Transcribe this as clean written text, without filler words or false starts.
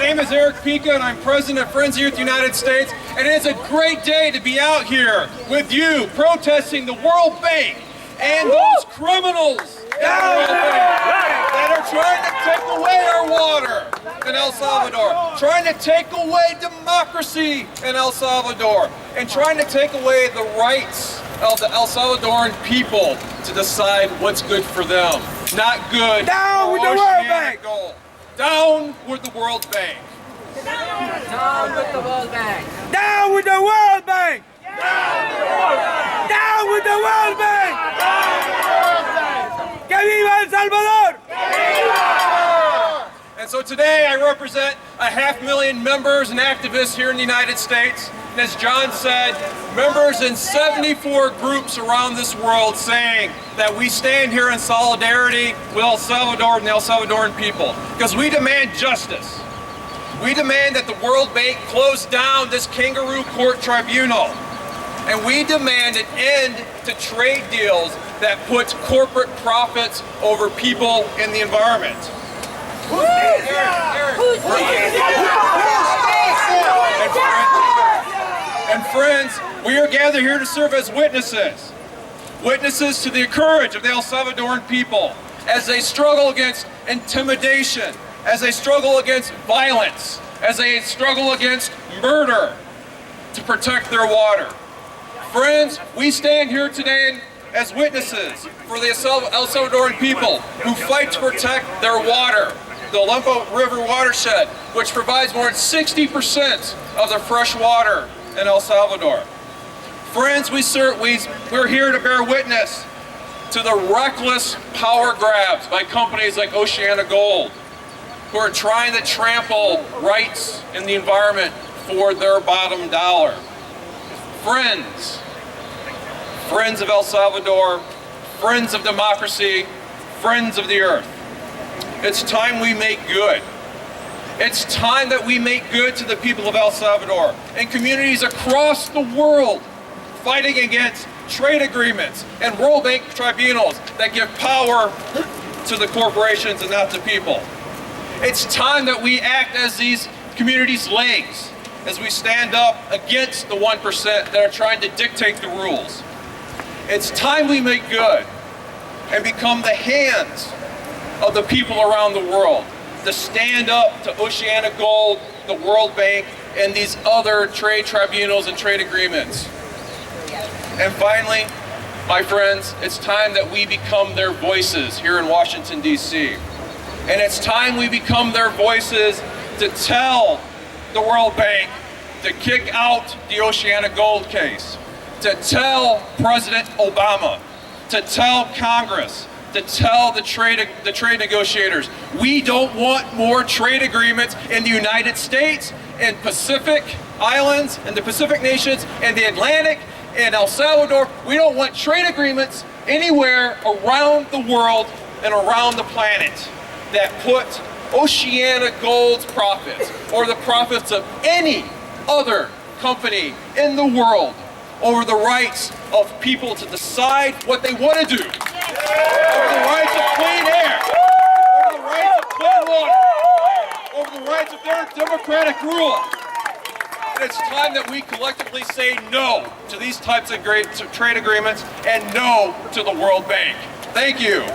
name is Erich Pica, and I'm president of Friends of Youth United States, and it is a great day to be out here with you protesting the World Bank and those criminals that are trying to take away our water in El Salvador, trying to take away democracy in El Salvador, and trying to take away the rights of the El Salvadoran people to decide what's good for them. Not good. Down with the World Bank! Down with the World Bank! Down with the World Bank! Down with the World Bank! Down with the World Bank! ¡Que viva El Salvador! And so today I represent 500,000 members and activists here in the United States. And as John said, members in 74 groups around this world saying that we stand here in solidarity with El Salvador and the El Salvadoran people. Because we demand justice. We demand that the World Bank close down this kangaroo court tribunal. And we demand an end to trade deals that puts corporate profits over people and the environment. And friends, we are gathered here to serve as witnesses. Witnesses to the courage of the El Salvadoran people as they struggle against intimidation, as they struggle against violence, as they struggle against murder to protect their water. Friends, we stand here today as witnesses for the El Salvadoran people who fight to protect their water, the Lempo River watershed, which provides more than 60% of the fresh water in El Salvador. Friends, we're here to bear witness to the reckless power grabs by companies like OceanaGold, who are trying to trample rights in the environment for their bottom dollar. Friends of El Salvador, friends of democracy, friends of the earth. It's time we make good. It's time that we make good to the people of El Salvador and communities across the world fighting against trade agreements and World Bank tribunals that give power to the corporations and not the people. It's time that we act as these communities' legs as we stand up against the 1% that are trying to dictate the rules. It's time we make good and become the hands of the people around the world to stand up to OceanaGold, the World Bank, and these other trade tribunals and trade agreements. And finally, my friends, it's time that we become their voices here in Washington, D.C. And it's time we become their voices to tell the World Bank to kick out the OceanaGold case, to tell President Obama, to tell Congress, to tell the trade negotiators, we don't want more trade agreements in the United States, in Pacific Islands, in the Pacific nations, in the Atlantic, in El Salvador. We don't want trade agreements anywhere around the world and around the planet that put OceanaGold's profits or the profits of any other company in the world over the rights of people to decide what they want to do, over the rights of clean air, over the rights of clean water, over the rights of their democratic rule. And it's time that we collectively say no to these types of trade agreements and no to the World Bank. Thank you.